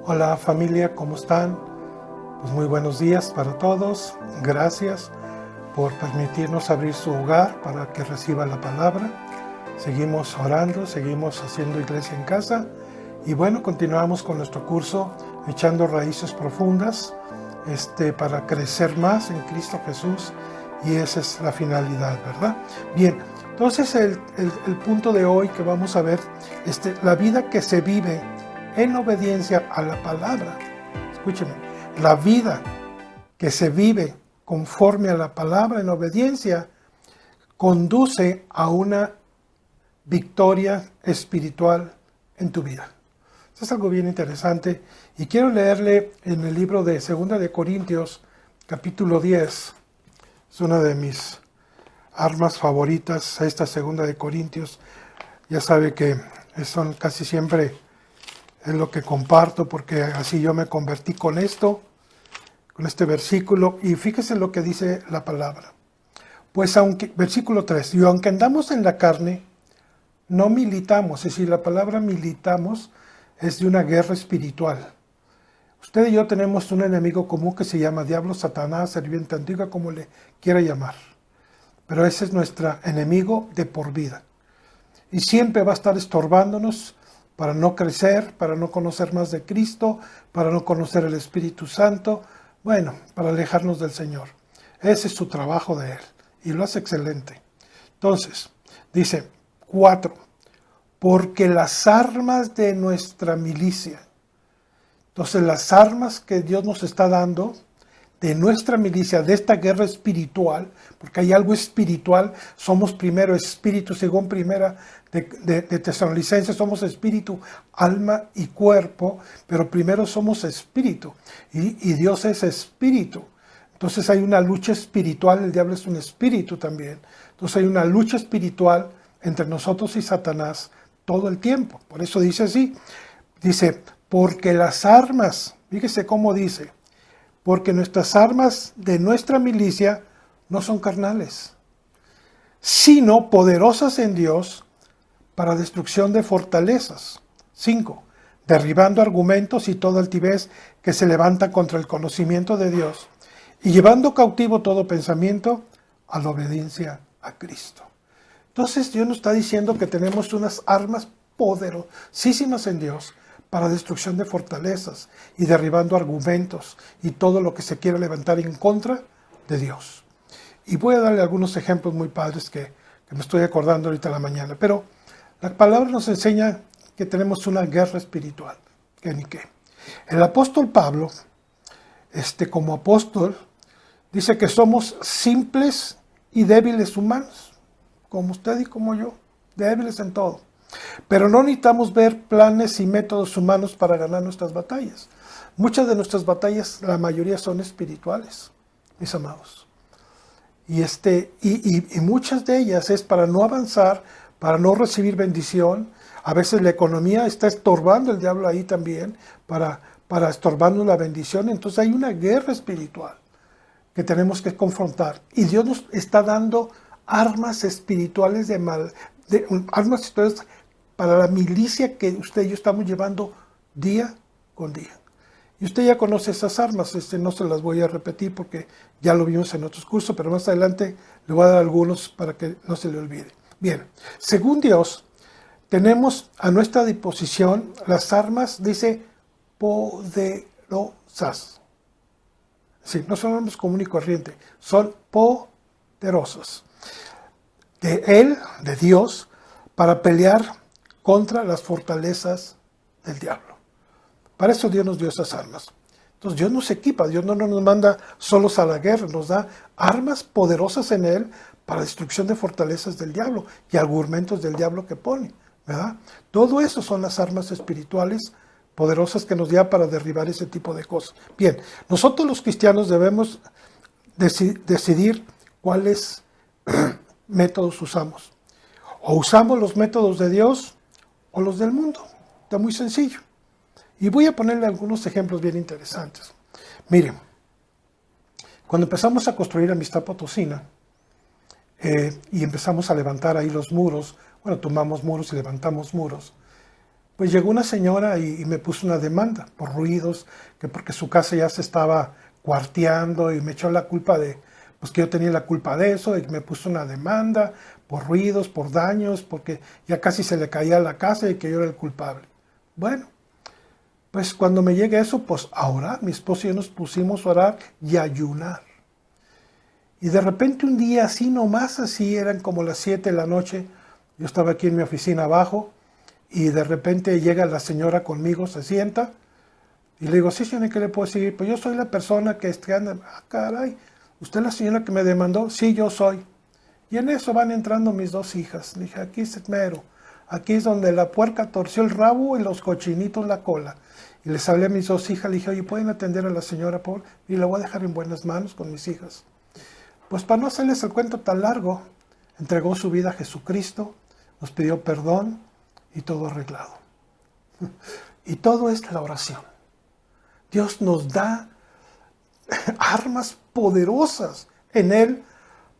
Hola familia, ¿cómo están? Pues muy buenos días para todos. Gracias por permitirnos abrir su hogar para que reciba la palabra. Seguimos orando, seguimos haciendo iglesia en casa y bueno, continuamos con nuestro curso Echando Raíces Profundas para crecer más en Cristo Jesús, y esa es la finalidad, ¿verdad? Bien, entonces el punto de hoy que vamos a ver, la vida que se vive en obediencia a la palabra. Escúcheme, la vida que se vive conforme a la palabra en obediencia conduce a una victoria espiritual en tu vida. Esto es algo bien interesante y quiero leerle en el libro de 2 de Corintios, capítulo 10. Es una de mis armas favoritas, esta 2 de Corintios. Ya sabe que son casi siempre es lo que comparto, porque así yo me convertí con esto, con este versículo. Y fíjese lo que dice la palabra. Pues aunque, versículo 3, y aunque andamos en la carne, no militamos. Es decir, la palabra militamos es de una guerra espiritual. Usted y yo tenemos un enemigo común que se llama diablo, Satanás, serpiente antigua, como le quiera llamar. Pero ese es nuestro enemigo de por vida. Y siempre va a estar estorbándonos para no crecer, para no conocer más de Cristo, para no conocer el Espíritu Santo, bueno, para alejarnos del Señor. Ese es su trabajo de Él, y lo hace excelente. Entonces, dice 4, porque las armas de nuestra milicia, entonces las armas que Dios nos está dando, de nuestra milicia, de esta guerra espiritual, porque hay algo espiritual, somos primero espíritu, según primera de Tesalonicenses, somos espíritu, alma y cuerpo, pero primero somos espíritu, y Dios es espíritu. Entonces hay una lucha espiritual, el diablo es un espíritu también, entonces hay una lucha espiritual entre nosotros y Satanás todo el tiempo. Por eso dice así, dice, porque las armas, fíjese cómo dice, porque nuestras armas de nuestra milicia no son carnales, sino poderosas en Dios para destrucción de fortalezas. 5. Derribando argumentos y toda altivez que se levanta contra el conocimiento de Dios, y llevando cautivo todo pensamiento a la obediencia a Cristo. Entonces Dios nos está diciendo que tenemos unas armas poderosísimas en Dios para destrucción de fortalezas y derribando argumentos y todo lo que se quiera levantar en contra de Dios. Y voy a darle algunos ejemplos muy padres que me estoy acordando ahorita en la mañana. Pero la palabra nos enseña que tenemos una guerra espiritual. ¿Qué ni qué? El apóstol Pablo, como apóstol, dice que somos simples y débiles humanos, como usted y como yo, débiles en todo. Pero no necesitamos ver planes y métodos humanos para ganar nuestras batallas. Muchas de nuestras batallas, la mayoría son espirituales, mis amados. Y muchas de ellas es para no avanzar, para no recibir bendición. A veces la economía está estorbando el diablo ahí también, para estorbarnos la bendición. Entonces hay una guerra espiritual que tenemos que confrontar. Y Dios nos está dando armas espirituales armas espirituales para la milicia que usted y yo estamos llevando día con día. Y usted ya conoce esas armas, no se las voy a repetir porque ya lo vimos en otros cursos, pero más adelante le voy a dar algunos para que no se le olvide. Bien, según Dios, tenemos a nuestra disposición las armas, dice, poderosas. Sí, no son armas común y corriente, son poderosas. De Él, de Dios, para pelear contra las fortalezas del diablo. Para eso Dios nos dio esas armas. Entonces Dios nos equipa, Dios no nos manda solos a la guerra, nos da armas poderosas en Él para destrucción de fortalezas del diablo y argumentos del diablo que pone, ¿verdad? Todo eso son las armas espirituales poderosas que nos da para derribar ese tipo de cosas. Bien, nosotros los cristianos debemos decidir cuáles métodos usamos. O usamos los métodos de Dios o los del mundo. Está muy sencillo. Y voy a ponerle algunos ejemplos bien interesantes. Miren, cuando empezamos a construir Amistad Potosina y empezamos a levantar ahí los muros, bueno, tomamos muros y levantamos muros, Pues llegó una señora y me puso una demanda por ruidos, que porque su casa ya se estaba cuarteando y me echó la culpa de, pues que yo tenía la culpa de eso, y me puso una demanda por ruidos, por daños, porque ya casi se le caía la casa y que yo era el culpable. Bueno, pues cuando me llegue eso, pues a orar, mi esposo y yo nos pusimos a orar y a ayunar. Y de repente un día así nomás, así eran como las 7 de la noche, yo estaba aquí en mi oficina abajo, y de repente llega la señora conmigo, se sienta, y le digo, sí, señora, ¿qué le puedo decir? Pues yo soy la persona que anda, caray, ¿usted es la señora que me demandó? Sí, yo soy. Y en eso van entrando mis 2 hijas. Le dije, aquí es mero, aquí es donde la puerca torció el rabo y los cochinitos la cola. Y les hablé a mis 2 hijas, le dije, oye, ¿pueden atender a la señora, por? Y la voy a dejar en buenas manos con mis hijas. Pues para no hacerles el cuento tan largo, entregó su vida a Jesucristo, nos pidió perdón y todo arreglado. Y todo es la oración. Dios nos da armas poderosas en Él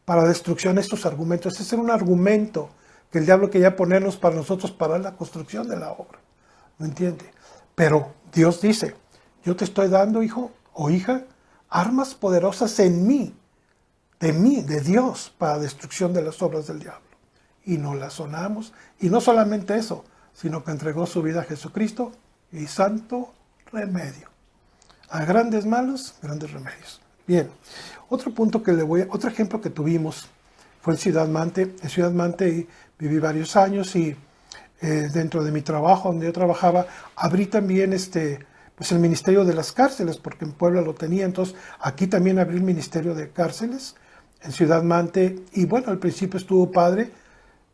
para destrucción de estos argumentos. Ese es un argumento que el diablo quería ponernos para nosotros para la construcción de la obra. ¿Me entiende? Pero Dios dice, yo te estoy dando, hijo o hija, armas poderosas en mí, de Dios, para destrucción de las obras del diablo. Y no las sonamos. Y no solamente eso, sino que entregó su vida a Jesucristo y santo remedio. A grandes males, grandes remedios. Bien, otro punto que otro ejemplo que tuvimos fue en Ciudad Mante. En Ciudad Mante viví varios años y dentro de mi trabajo, donde yo trabajaba, abrí también pues el Ministerio de las Cárceles, porque en Puebla lo tenía. Entonces, aquí también abrí el Ministerio de Cárceles en Ciudad Mante. Y bueno, al principio estuvo padre,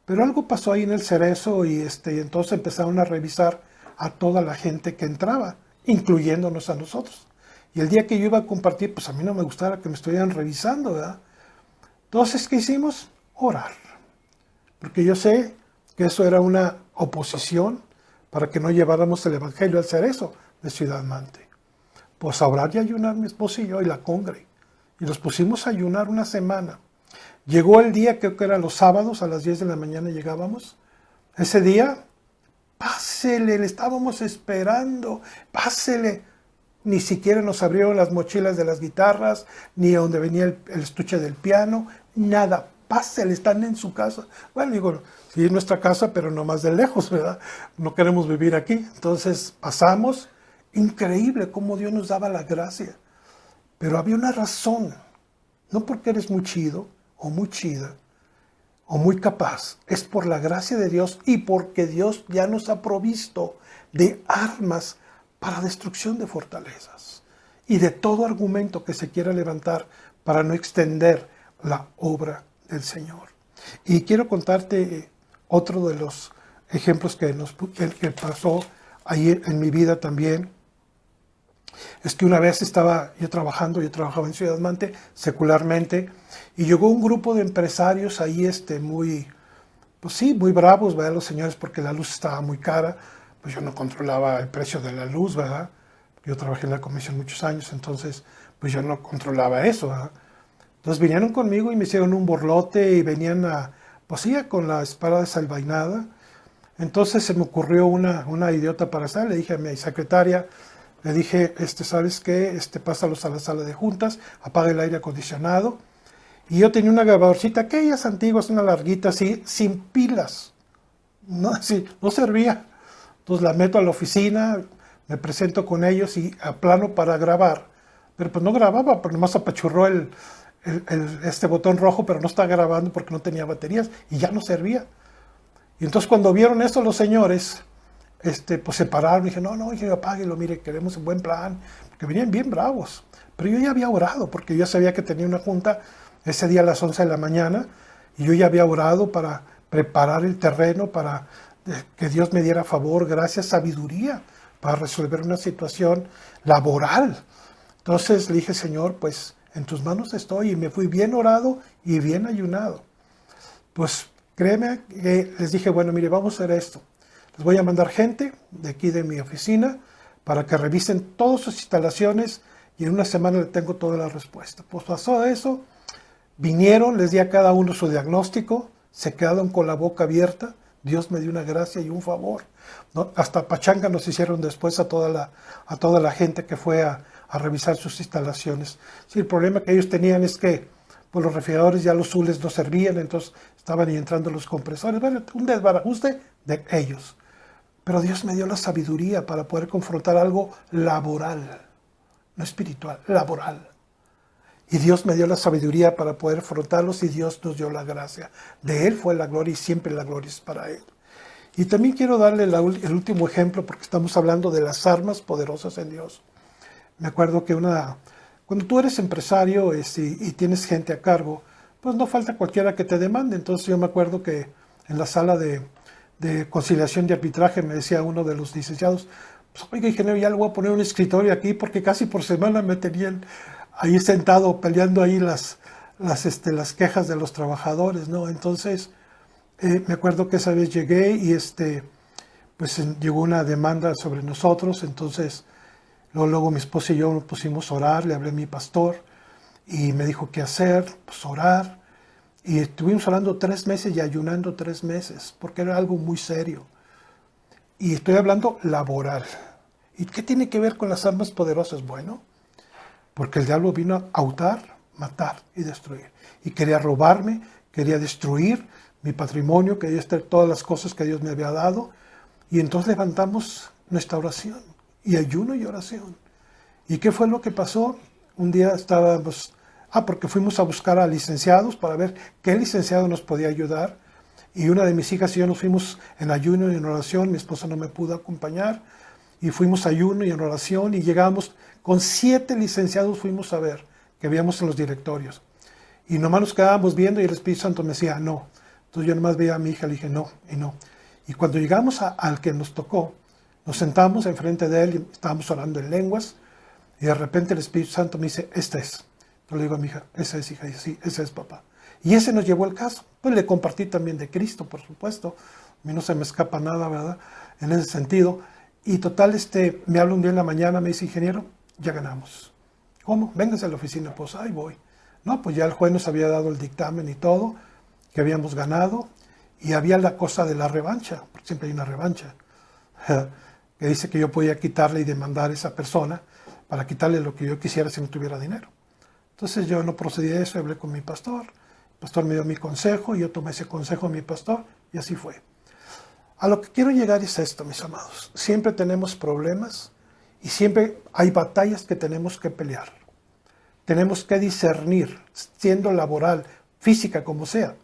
pero algo pasó ahí en el Cerezo y entonces empezaron a revisar a toda la gente que entraba, incluyéndonos a nosotros. Y el día que yo iba a compartir, pues a mí no me gustaba que me estuvieran revisando, ¿verdad? Entonces, ¿qué hicimos? Orar. Porque yo sé que eso era una oposición para que no lleváramos el Evangelio al Cerezo de Ciudad Mante. Pues a orar y ayunar mi esposo y yo y la congre. Y nos pusimos a ayunar una semana. Llegó el día, creo que eran los sábados, a las 10 de la mañana llegábamos. Ese día, pásele, le estábamos esperando, pásele. Ni siquiera nos abrieron las mochilas de las guitarras, ni donde venía el estuche del piano, nada. Pásele, están en su casa. Bueno, digo, sí es nuestra casa, pero no más de lejos, ¿verdad? No queremos vivir aquí. Entonces pasamos, increíble cómo Dios nos daba la gracia. Pero había una razón, no porque eres muy chido o muy chida o muy capaz, es por la gracia de Dios y porque Dios ya nos ha provisto de armas para destrucción de fortalezas y de todo argumento que se quiera levantar para no extender la obra del Señor. Y quiero contarte otro de los ejemplos que pasó ahí en mi vida también. Es que una vez yo trabajaba en Ciudad Mante secularmente, y llegó un grupo de empresarios ahí muy bravos, ¿verdad? Los señores, porque la luz estaba muy cara. Pues yo no controlaba el precio de la luz, ¿verdad? Yo trabajé en la comisión muchos años, entonces pues yo no controlaba eso, ¿verdad? Entonces vinieron conmigo y me hicieron un borlote y venían con la espada desenvainada. Entonces se me ocurrió una idiota para estar. Le dije a mi secretaria, le dije, ¿sabes qué? Pásalos a la sala de juntas, apaga el aire acondicionado. Y yo tenía una grabadorcita, aquellas antiguas, una larguita así, sin pilas. No servía. Entonces la meto a la oficina, me presento con ellos y aplano para grabar. Pero pues no grababa, porque nomás apachurró este botón rojo, pero no estaba grabando porque no tenía baterías y ya no servía. Y entonces cuando vieron esto los señores, pues se pararon y dije, no, apáguelo, mire, queremos un buen plan, porque venían bien bravos. Pero yo ya había orado, porque yo ya sabía que tenía una junta ese día a las 11 de la mañana, y yo ya había orado para preparar el terreno, para que Dios me diera favor, gracias, sabiduría, para resolver una situación laboral. Entonces le dije, Señor, pues en tus manos estoy, y me fui bien orado y bien ayunado. Pues créeme que les dije, bueno, mire, vamos a hacer esto. Les voy a mandar gente de aquí de mi oficina para que revisen todas sus instalaciones y en una semana le tengo toda la respuesta. Pues pasó eso, vinieron, les di a cada uno su diagnóstico, se quedaron con la boca abierta Dios me dio una gracia y un favor, ¿no? Hasta pachanga nos hicieron después a toda la gente que fue a revisar sus instalaciones. Sí, el problema que ellos tenían es que pues, los refrigeradores ya los zules no servían, entonces estaban ahí entrando los compresores. Bueno, un desbarajuste de ellos. Pero Dios me dio la sabiduría para poder confrontar algo laboral, no espiritual, laboral. Y Dios me dio la sabiduría para poder afrontarlos y Dios nos dio la gracia. De Él fue la gloria y siempre la gloria es para Él. Y también quiero darle el último ejemplo porque estamos hablando de las armas poderosas en Dios. Me acuerdo que cuando tú eres empresario y tienes gente a cargo, pues no falta cualquiera que te demande. Entonces yo me acuerdo que en la sala de conciliación y arbitraje me decía uno de los licenciados, pues, oiga, ingeniero, ya le voy a poner un escritorio aquí porque casi por semana me tenían ahí sentado peleando ahí las quejas de los trabajadores, ¿no? Entonces, me acuerdo que esa vez llegué y pues llegó una demanda sobre nosotros, entonces luego mi esposa y yo nos pusimos a orar, le hablé a mi pastor y me dijo qué hacer, pues orar. Y estuvimos orando 3 meses y ayunando 3 meses, porque era algo muy serio. Y estoy hablando laboral. ¿Y qué tiene que ver con las armas poderosas? Bueno, porque el diablo vino a hurtar, matar y destruir. Y quería robarme, quería destruir mi patrimonio, quería destruir todas las cosas que Dios me había dado. Y entonces levantamos nuestra oración, y ayuno y oración. ¿Y qué fue lo que pasó? Un día estábamos... porque fuimos a buscar a licenciados para ver qué licenciado nos podía ayudar. Y una de mis hijas y yo nos fuimos en ayuno y en oración. Mi esposa no me pudo acompañar. Y fuimos a ayuno y en oración. Y llegamos con 7 licenciados, fuimos a ver, que habíamos en los directorios. Y nomás nos quedábamos viendo y el Espíritu Santo me decía, no. Entonces yo nomás veía a mi hija y le dije, no, y no. Y cuando llegamos al que nos tocó, nos sentamos enfrente de él y estábamos orando en lenguas. Y de repente el Espíritu Santo me dice, este es. Yo le digo a mi hija, esa es hija, y sí, ese es papá. Y ese nos llevó el caso. Pues le compartí también de Cristo, por supuesto. A mí no se me escapa nada, ¿verdad? En ese sentido. Y total, me habla un día en la mañana, me dice, ingeniero, ya ganamos. ¿Cómo? Véngase a la oficina. Pues ahí voy. No, pues ya el juez nos había dado el dictamen y todo, que habíamos ganado. Y había la cosa de la revancha, porque siempre hay una revancha, que dice que yo podía quitarle y demandar a esa persona para quitarle lo que yo quisiera si no tuviera dinero. Entonces yo no procedí a eso, hablé con mi pastor. El pastor me dio mi consejo y yo tomé ese consejo de mi pastor y así fue. A lo que quiero llegar es esto, mis amados. Siempre tenemos problemas y siempre hay batallas que tenemos que pelear. Tenemos que discernir, siendo laboral, física como sea.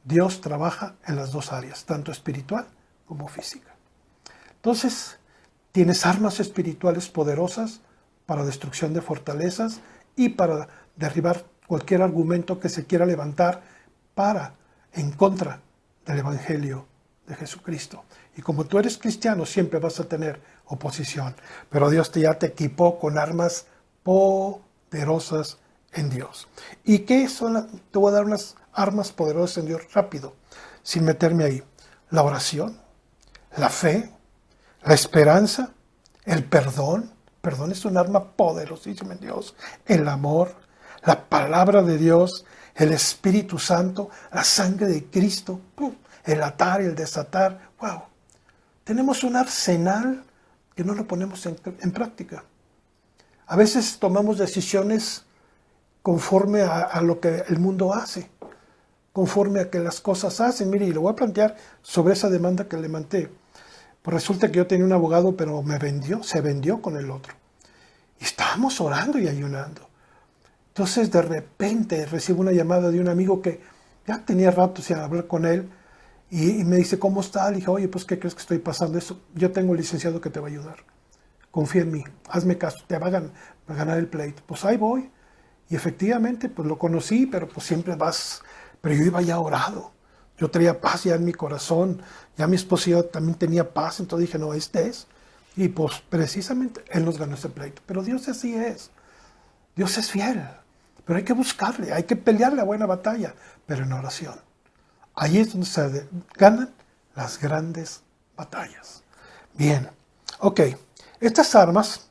Dios trabaja en las 2 áreas, tanto espiritual como física. Entonces, tienes armas espirituales poderosas para destrucción de fortalezas y para derribar cualquier argumento que se quiera levantar en contra del Evangelio de Jesucristo. Y como tú eres cristiano, siempre vas a tener oposición. Pero Dios ya te equipó con armas poderosas en Dios. ¿Y qué son? Te voy a dar unas armas poderosas en Dios rápido, sin meterme ahí. La oración, la fe, la esperanza, el perdón. Perdón es un arma poderosísima en Dios. El amor, la palabra de Dios, el Espíritu Santo, la sangre de Cristo, el atar y el desatar. ¡Wow! Tenemos un arsenal que no lo ponemos en práctica. A veces tomamos decisiones conforme a lo que el mundo hace, conforme a que las cosas hacen. Mire, y le voy a plantear sobre esa demanda que le mandé. Pues resulta que yo tenía un abogado, pero se vendió con el otro. Y estábamos orando y ayunando. Entonces, de repente, recibo una llamada de un amigo que ya tenía rato sin hablar con él. Y me dice, ¿cómo está? Le dije, oye, pues, ¿qué crees que estoy pasando eso? Yo tengo un licenciado que te va a ayudar. Confía en mí, hazme caso, te va a ganar el pleito. Pues ahí voy. Y efectivamente, pues lo conocí, pero pues siempre vas. Pero yo iba ya orado. Yo tenía paz ya en mi corazón. Ya mi esposo y yo también tenía paz. Entonces dije, no, este es. Y pues precisamente él nos ganó ese pleito. Pero Dios así es. Dios es fiel. Pero hay que buscarle, hay que pelear la buena batalla, pero en oración. Ahí es donde se ganan las grandes batallas. Bien, ok. Estas armas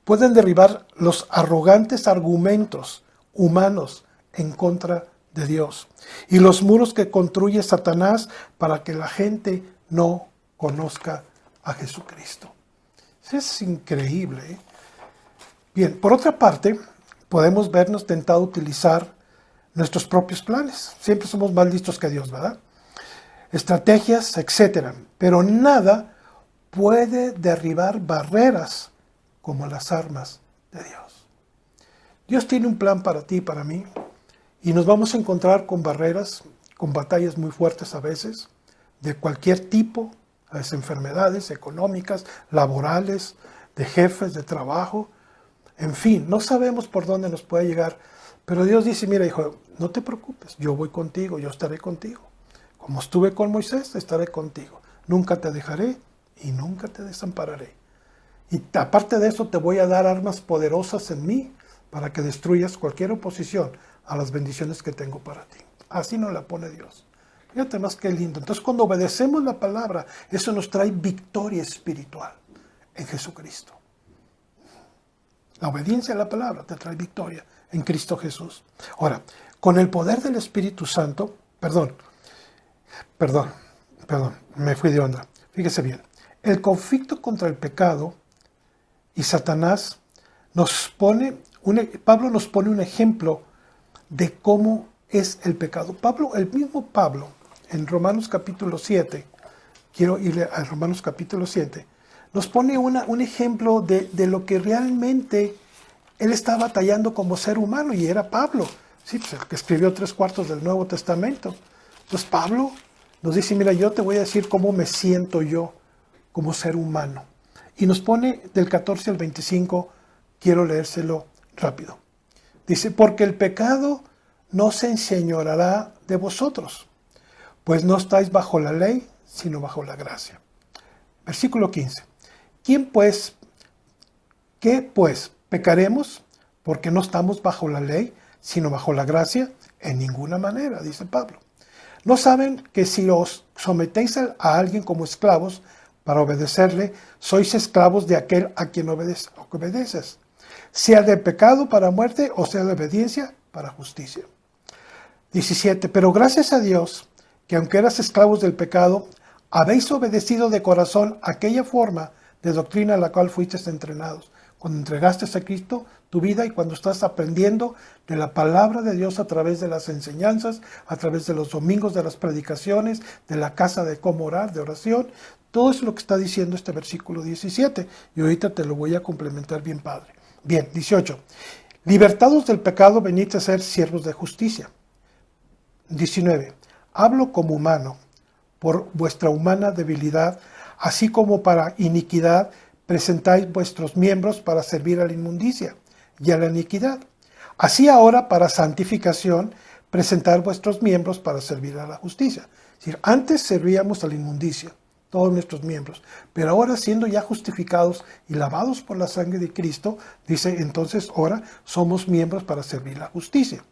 pueden derribar los arrogantes argumentos humanos en contra de Dios y los muros que construye Satanás para que la gente no conozca a Jesucristo. Eso es increíble, ¿eh? Bien, por otra parte, podemos vernos tentados a utilizar nuestros propios planes. Siempre somos más listos que Dios, ¿verdad? Estrategias, etcétera. Pero nada puede derribar barreras como las armas de Dios. Dios tiene un plan para ti y para mí, y nos vamos a encontrar con barreras, con batallas muy fuertes a veces, de cualquier tipo, a veces enfermedades económicas, laborales, de jefes, de trabajo, en fin, no sabemos por dónde nos puede llegar, pero Dios dice, mira hijo, no te preocupes, yo voy contigo, yo estaré contigo. Como estuve con Moisés, estaré contigo. Nunca te dejaré y nunca te desampararé. Y aparte de eso, te voy a dar armas poderosas en mí para que destruyas cualquier oposición a las bendiciones que tengo para ti. Así nos la pone Dios. Fíjate más qué lindo. Entonces, cuando obedecemos la palabra, eso nos trae victoria espiritual en Jesucristo. La obediencia a la palabra te trae victoria en Cristo Jesús. Ahora, con el poder del Espíritu Santo, perdón, me fui de onda. Fíjese bien, el conflicto contra el pecado y Satanás Pablo nos pone un ejemplo de cómo es el pecado. El mismo Pablo, en Romanos capítulo 7, quiero irle a Romanos capítulo 7, nos pone un ejemplo de lo que realmente él está batallando como ser humano, y era Pablo, ¿sí? Pues el que escribió 3/4 del Nuevo Testamento. Entonces Pablo nos dice, mira, yo te voy a decir cómo me siento yo como ser humano. Y nos pone del 14 al 25, quiero leérselo rápido. Dice, porque el pecado no se enseñoreará de vosotros, pues no estáis bajo la ley, sino bajo la gracia. Versículo 15. ¿Qué pues? ¿Pecaremos porque no estamos bajo la ley, sino bajo la gracia? En ninguna manera, dice Pablo. ¿No saben que si os sometéis a alguien como esclavos para obedecerle, sois esclavos de aquel a quien obedeces? Sea de pecado para muerte o sea de obediencia para justicia. 17. Pero gracias a Dios, que aunque eras esclavos del pecado, habéis obedecido de corazón aquella forma de doctrina a la cual fuisteis entrenados, cuando entregaste a Cristo tu vida y cuando estás aprendiendo de la palabra de Dios a través de las enseñanzas, a través de los domingos de las predicaciones, de la casa de cómo orar, de oración. Todo es lo que está diciendo este versículo 17. Y ahorita te lo voy a complementar bien padre. Bien, 18. Libertados del pecado, venid a ser siervos de justicia. 19. Hablo como humano, por vuestra humana debilidad, así como para iniquidad, presentáis vuestros miembros para servir a la inmundicia y a la iniquidad. Así ahora, para santificación, presentar vuestros miembros para servir a la justicia. Es decir, antes servíamos a la inmundicia, todos nuestros miembros, pero ahora siendo ya justificados y lavados por la sangre de Cristo, dice entonces ahora somos miembros para servir la justicia.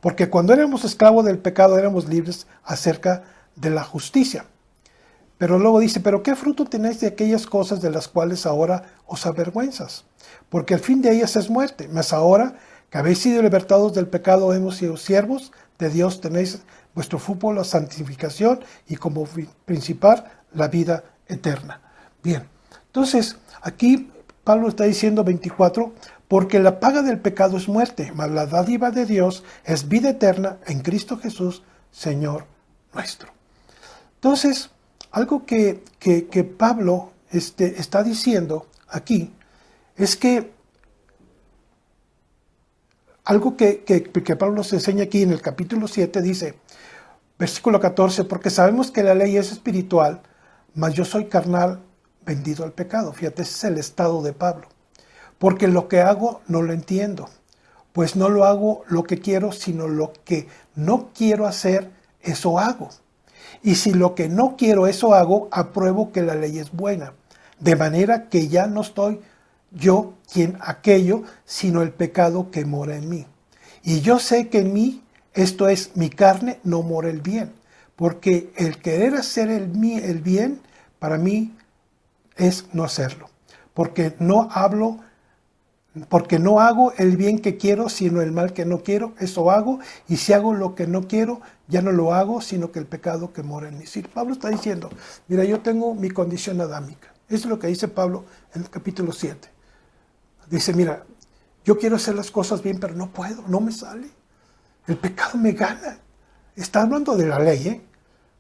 Porque cuando éramos esclavos del pecado éramos libres acerca de la justicia. Pero luego dice, pero ¿qué fruto tenéis de aquellas cosas de las cuales ahora os avergüenzas? Porque el fin de ellas es muerte. Mas ahora que habéis sido libertados del pecado, hemos sido siervos de Dios, tenéis vuestro fruto la santificación y como principal la vida eterna. Bien, entonces aquí Pablo está diciendo 24, porque la paga del pecado es muerte, mas la dádiva de Dios es vida eterna en Cristo Jesús, Señor nuestro. Entonces, algo que Pablo está diciendo aquí es que algo que Pablo nos enseña aquí en el capítulo 7 dice, versículo 14, porque sabemos que la ley es espiritual, mas yo soy carnal, vendido al pecado. Fíjate, ese es el estado de Pablo. Porque lo que hago no lo entiendo, pues no lo hago lo que quiero, sino lo que no quiero hacer, eso hago. Y si lo que no quiero, eso hago, apruebo que la ley es buena. De manera que ya no estoy yo quien aquello, sino el pecado que mora en mí. Y yo sé que en mí, esto es mi carne, no mora el bien. Porque el querer hacer el bien, para mí, es no hacerlo. Porque no hablo Porque no hago el bien que quiero, sino el mal que no quiero, eso hago. Y si hago lo que no quiero, ya no lo hago, sino que el pecado que mora en mí. Sí, Pablo está diciendo, mira, yo tengo mi condición adámica. Eso es lo que dice Pablo en el capítulo 7. Dice, mira, yo quiero hacer las cosas bien, pero no puedo, no me sale. El pecado me gana. Está hablando de la ley, ¿eh?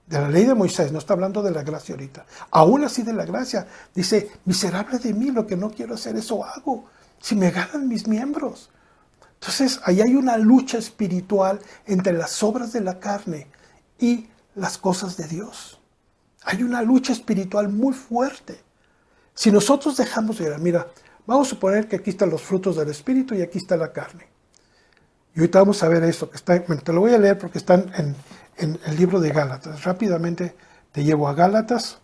De la ley de Moisés, no está hablando de la gracia ahorita. Aún así de la gracia, dice, miserable de mí, lo que no quiero hacer, eso hago. Si me ganan mis miembros. Entonces, ahí hay una lucha espiritual entre las obras de la carne y las cosas de Dios. Hay una lucha espiritual muy fuerte. Si nosotros dejamos de ir, mira, vamos a suponer que aquí están los frutos del Espíritu y aquí está la carne. Y ahorita vamos a ver esto, que está, te lo voy a leer porque están en el libro de Gálatas. Rápidamente te llevo a Gálatas.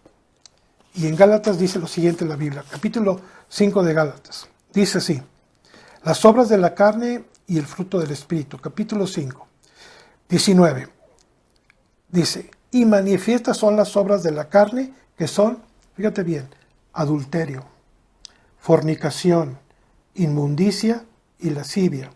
Y en Gálatas dice lo siguiente en la Biblia, capítulo 5 de Gálatas. Dice así, las obras de la carne y el fruto del Espíritu, capítulo 5, 19. Dice, y manifiestas son las obras de la carne, que son, fíjate bien, adulterio, fornicación, inmundicia y lascivia,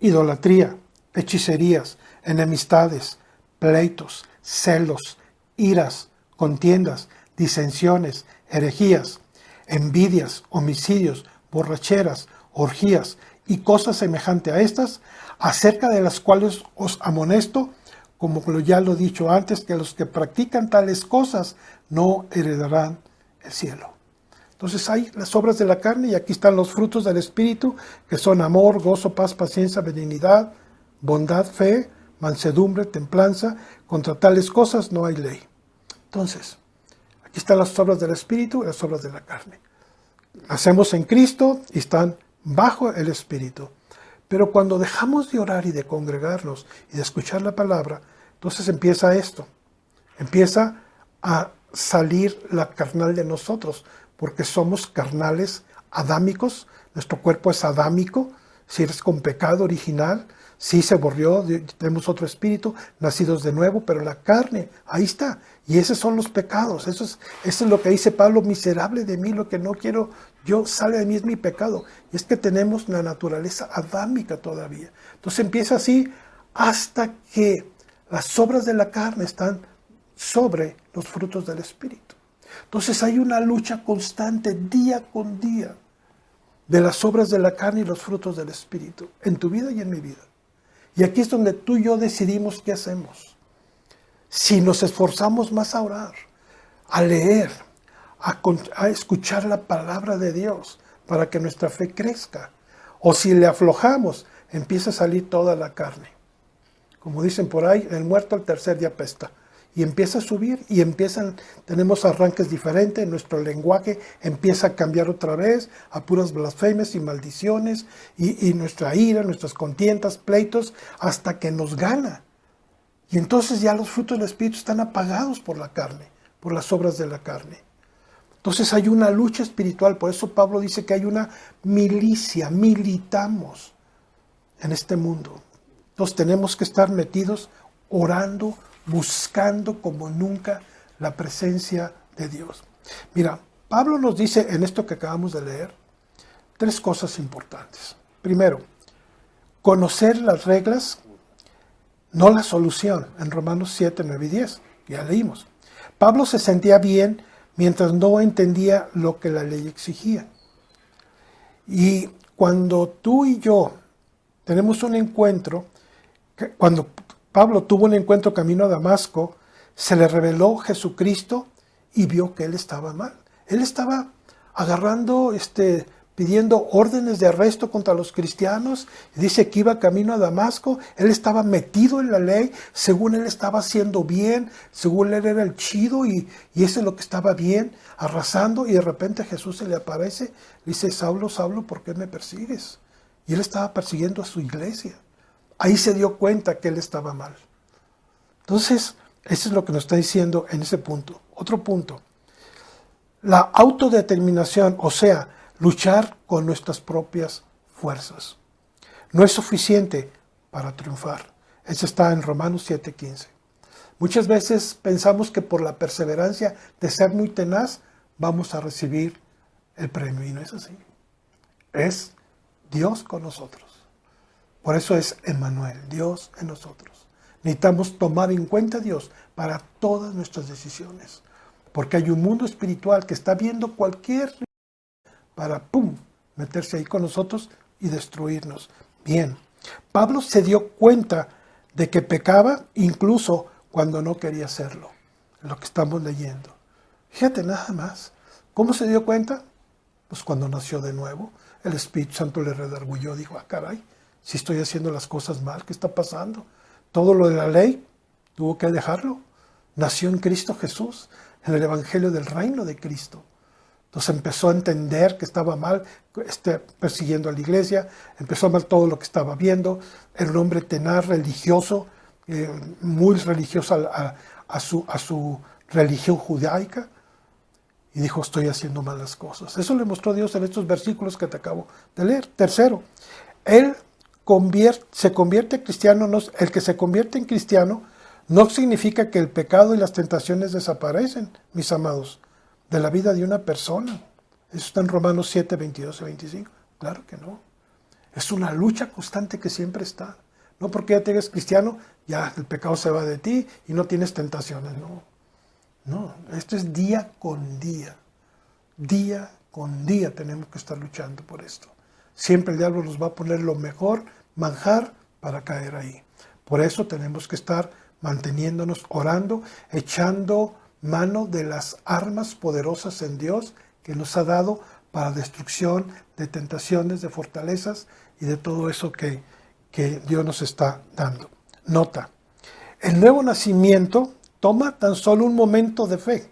idolatría, hechicerías, enemistades, pleitos, celos, iras, contiendas, disensiones, herejías, envidias, homicidios, borracheras, orgías y cosas semejantes a estas, acerca de las cuales os amonesto, como ya lo he dicho antes, que los que practican tales cosas no heredarán el cielo. Entonces hay las obras de la carne y aquí están los frutos del Espíritu, que son amor, gozo, paz, paciencia, benignidad, bondad, fe, mansedumbre, templanza. Contra tales cosas no hay ley. Entonces, aquí están las obras del Espíritu y las obras de la carne. Nacemos en Cristo y están bajo el Espíritu. Pero cuando dejamos de orar y de congregarnos y de escuchar la palabra, entonces empieza esto. Empieza a salir la carnal de nosotros, porque somos carnales adámicos. Nuestro cuerpo es adámico, si eres con pecado original, sí se borrió, tenemos otro espíritu, nacidos de nuevo, pero la carne, ahí está. Y esos son los pecados. Eso es lo que dice Pablo, miserable de mí, lo que no quiero yo, sale de mí es mi pecado. Y es que tenemos la naturaleza adámica todavía. Entonces empieza así hasta que las obras de la carne están sobre los frutos del Espíritu. Entonces hay una lucha constante, día con día, de las obras de la carne y los frutos del Espíritu, en tu vida y en mi vida. Y aquí es donde tú y yo decidimos qué hacemos. Si nos esforzamos más a orar, a leer, a escuchar la palabra de Dios para que nuestra fe crezca, o si le aflojamos, empieza a salir toda la carne. Como dicen por ahí, el muerto al tercer día apesta. Y empieza a subir y tenemos arranques diferentes, nuestro lenguaje empieza a cambiar otra vez a puras blasfemias y maldiciones y nuestra ira, nuestras contiendas, pleitos, hasta que nos gana. Y entonces ya los frutos del Espíritu están apagados por la carne, por las obras de la carne. Entonces hay una lucha espiritual, por eso Pablo dice que hay una milicia, militamos en este mundo. Entonces tenemos que estar metidos orando, buscando como nunca la presencia de Dios. Mira, Pablo nos dice en esto que acabamos de leer, 3 cosas importantes. Primero, conocer las reglas, no la solución, en Romanos 7, 9 y 10, ya leímos. Pablo se sentía bien mientras no entendía lo que la ley exigía. Y cuando tú y yo tenemos un encuentro, cuando Pablo tuvo un encuentro camino a Damasco, se le reveló Jesucristo y vio que él estaba mal. Él estaba agarrando, pidiendo órdenes de arresto contra los cristianos. Dice que iba camino a Damasco. Él estaba metido en la ley, según él estaba haciendo bien, según él era el chido y eso es lo que estaba bien, arrasando. Y de repente Jesús se le aparece, le dice, Saulo, Saulo, ¿por qué me persigues? Y él estaba persiguiendo a su iglesia. Ahí se dio cuenta que él estaba mal. Entonces, eso es lo que nos está diciendo en ese punto. Otro punto, la autodeterminación, o sea, luchar con nuestras propias fuerzas. No es suficiente para triunfar. Eso está en Romanos 7:15. Muchas veces pensamos que por la perseverancia de ser muy tenaz, vamos a recibir el premio. Y no es así. Es Dios con nosotros. Por eso es Emmanuel, Dios en nosotros. Necesitamos tomar en cuenta a Dios para todas nuestras decisiones. Porque hay un mundo espiritual que está viendo cualquier para, meterse ahí con nosotros y destruirnos. Bien, Pablo se dio cuenta de que pecaba incluso cuando no quería hacerlo. Lo que estamos leyendo. Fíjate nada más. ¿Cómo se dio cuenta? Pues cuando nació de nuevo, el Espíritu Santo le redarguyó. Dijo, caray, si estoy haciendo las cosas mal, ¿qué está pasando? Todo lo de la ley tuvo que dejarlo. Nació en Cristo Jesús, en el Evangelio del Reino de Cristo. Entonces empezó a entender que estaba mal, persiguiendo a la iglesia, empezó a mal todo lo que estaba viendo. Era un hombre tenaz, religioso, muy religioso a su religión judaica. Y dijo, estoy haciendo malas cosas. Eso le mostró Dios en estos versículos que te acabo de leer. Tercero, el que se convierte en cristiano no significa que el pecado y las tentaciones desaparecen, mis amados, de la vida de una persona. Eso está en Romanos 7, 22 y 25. Claro que no. Es una lucha constante que siempre está. No porque ya te eres cristiano, ya el pecado se va de ti y no tienes tentaciones. No, esto es día con día. Día con día tenemos que estar luchando por esto. Siempre el diablo nos va a poner lo mejor, manjar, para caer ahí. Por eso tenemos que estar manteniéndonos, orando, echando mano de las armas poderosas en Dios que nos ha dado para destrucción de tentaciones, de fortalezas y de todo eso que Dios nos está dando. Nota, el nuevo nacimiento toma tan solo un momento de fe.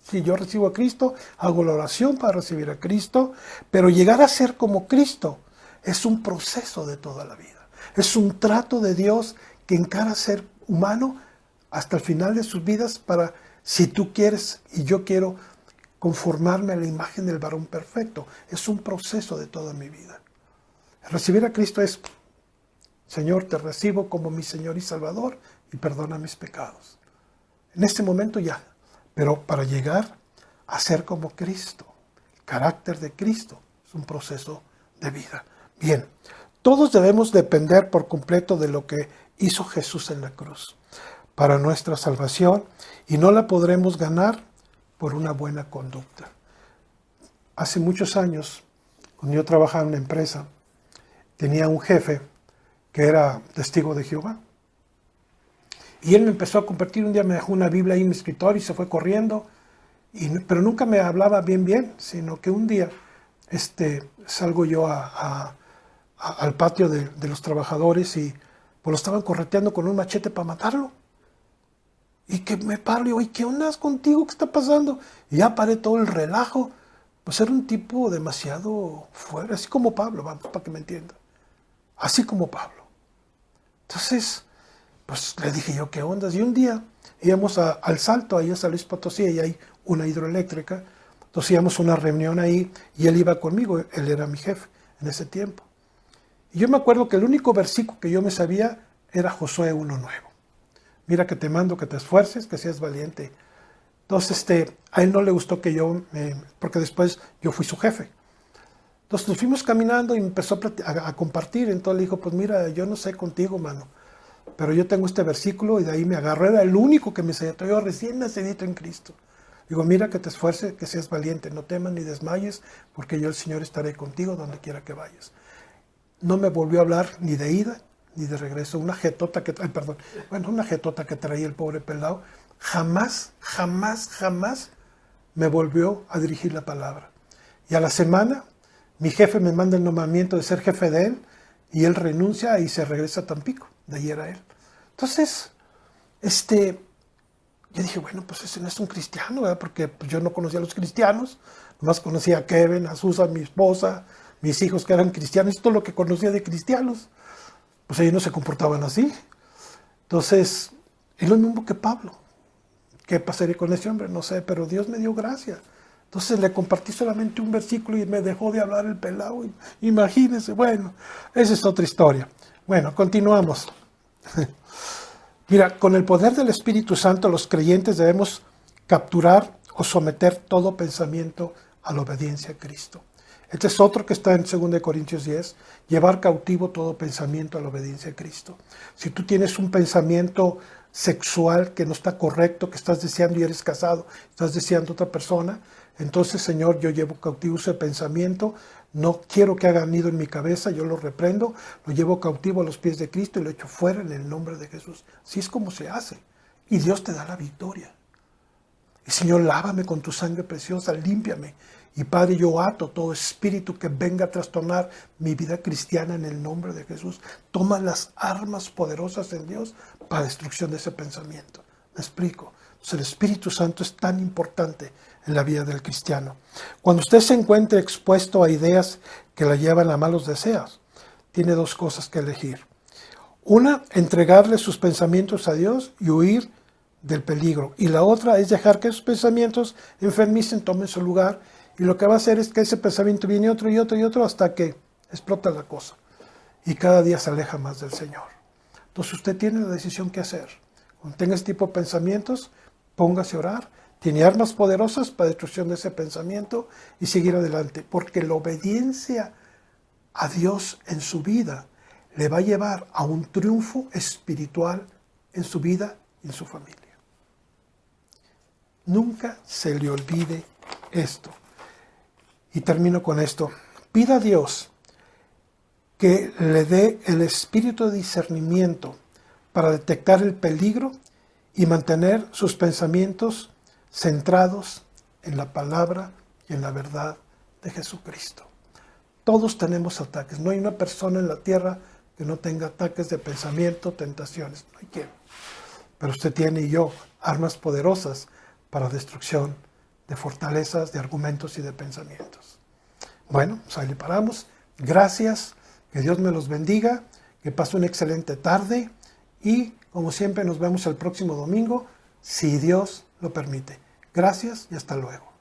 Si yo recibo a Cristo, hago la oración para recibir a Cristo, pero llegar a ser como Cristo es un proceso de toda la vida. Es un trato de Dios que encara ser humano hasta el final de sus vidas para, si tú quieres y yo quiero, conformarme a la imagen del varón perfecto. Es un proceso de toda mi vida. Recibir a Cristo es, Señor, te recibo como mi Señor y Salvador y perdona mis pecados. En este momento ya, pero para llegar a ser como Cristo, el carácter de Cristo, es un proceso de vida. Bien, todos debemos depender por completo de lo que hizo Jesús en la cruz para nuestra salvación y no la podremos ganar por una buena conducta. Hace muchos años, cuando yo trabajaba en una empresa, tenía un jefe que era testigo de Jehová. Y él me empezó a compartir, un día me dejó una Biblia ahí en mi escritorio y se fue corriendo, pero nunca me hablaba bien, sino que un día salgo yo al patio de los trabajadores y pues lo estaban correteando con un machete para matarlo. Y que me paro y digo, ¿y qué onda contigo? ¿Qué está pasando? Y ya paré todo el relajo. Pues era un tipo demasiado fuerte, así como Pablo, vamos, para que me entiendan. Así como Pablo. Entonces, pues le dije yo, ¿qué ondas? Y un día íbamos al Salto, ahí a San Luis Potosí, y hay una hidroeléctrica. Entonces íbamos a una reunión ahí y él iba conmigo, él era mi jefe en ese tiempo. Y yo me acuerdo que el único versículo que yo me sabía era Josué 1:9. Mira que te mando que te esfuerces, que seas valiente. Entonces a él no le gustó que porque después yo fui su jefe. Entonces nos fuimos caminando y empezó a compartir. Entonces le dijo, pues mira, yo no sé contigo, mano, pero yo tengo este versículo y de ahí me agarró. Era el único que me sabía. Yo recién nacidito en Cristo. Digo, mira que te esfuerces, que seas valiente, no temas ni desmayes, porque yo el Señor estaré contigo donde quiera que vayas. No me volvió a hablar ni de ida ni de regreso. Una jetota que traía el pobre pelado. Jamás me volvió a dirigir la palabra. Y a la semana, mi jefe me manda el nombramiento de ser jefe de él, y él renuncia y se regresa a Tampico. De ahí era él. Entonces, yo dije, bueno, pues ese no es un cristiano, ¿verdad? Porque pues, yo no conocía a los cristianos, nomás conocía a Kevin, a Susan, mi esposa, mis hijos que eran cristianos, esto es lo que conocía de cristianos. Pues ellos no se comportaban así. Entonces, es lo mismo que Pablo. ¿Qué pasaría con ese hombre? No sé, pero Dios me dio gracia. Entonces le compartí solamente un versículo y me dejó de hablar el pelado. Imagínense, bueno, esa es otra historia. Bueno, continuamos. Mira, con el poder del Espíritu Santo los creyentes debemos capturar o someter todo pensamiento a la obediencia a Cristo. Este es otro que está en 2 Corintios 10, llevar cautivo todo pensamiento a la obediencia a Cristo. Si tú tienes un pensamiento sexual que no está correcto, que estás deseando y eres casado, estás deseando a otra persona, entonces, Señor, yo llevo cautivo ese pensamiento, no quiero que haga nido en mi cabeza, yo lo reprendo, lo llevo cautivo a los pies de Cristo y lo echo fuera en el nombre de Jesús. Así es como se hace. Y Dios te da la victoria. Y Señor, lávame con tu sangre preciosa, límpiame. Y Padre, yo ato todo espíritu que venga a trastornar mi vida cristiana en el nombre de Jesús. Toma las armas poderosas en Dios para destrucción de ese pensamiento. ¿Me explico? Entonces, el Espíritu Santo es tan importante en la vida del cristiano. Cuando usted se encuentre expuesto a ideas que la llevan a malos deseos, tiene dos cosas que elegir. Una, entregarle sus pensamientos a Dios y huir del peligro. Y la otra es dejar que esos pensamientos enfermicen, tomen su lugar. Y lo que va a hacer es que ese pensamiento viene otro y otro y otro hasta que explota la cosa. Y cada día se aleja más del Señor. Entonces usted tiene la decisión que hacer. Cuando tenga ese tipo de pensamientos, póngase a orar. Tiene armas poderosas para destrucción de ese pensamiento y seguir adelante. Porque la obediencia a Dios en su vida le va a llevar a un triunfo espiritual en su vida y en su familia. Nunca se le olvide esto. Y termino con esto. Pida a Dios que le dé el espíritu de discernimiento para detectar el peligro y mantener sus pensamientos centrados en la palabra y en la verdad de Jesucristo. Todos tenemos ataques. No hay una persona en la tierra que no tenga ataques de pensamiento, tentaciones. No hay quien. Pero usted tiene y yo armas poderosas para destrucción de fortalezas, de argumentos y de pensamientos. Bueno, pues ahí le paramos. Gracias, que Dios me los bendiga, que pase una excelente tarde y, como siempre, nos vemos el próximo domingo, si Dios lo permite. Gracias y hasta luego.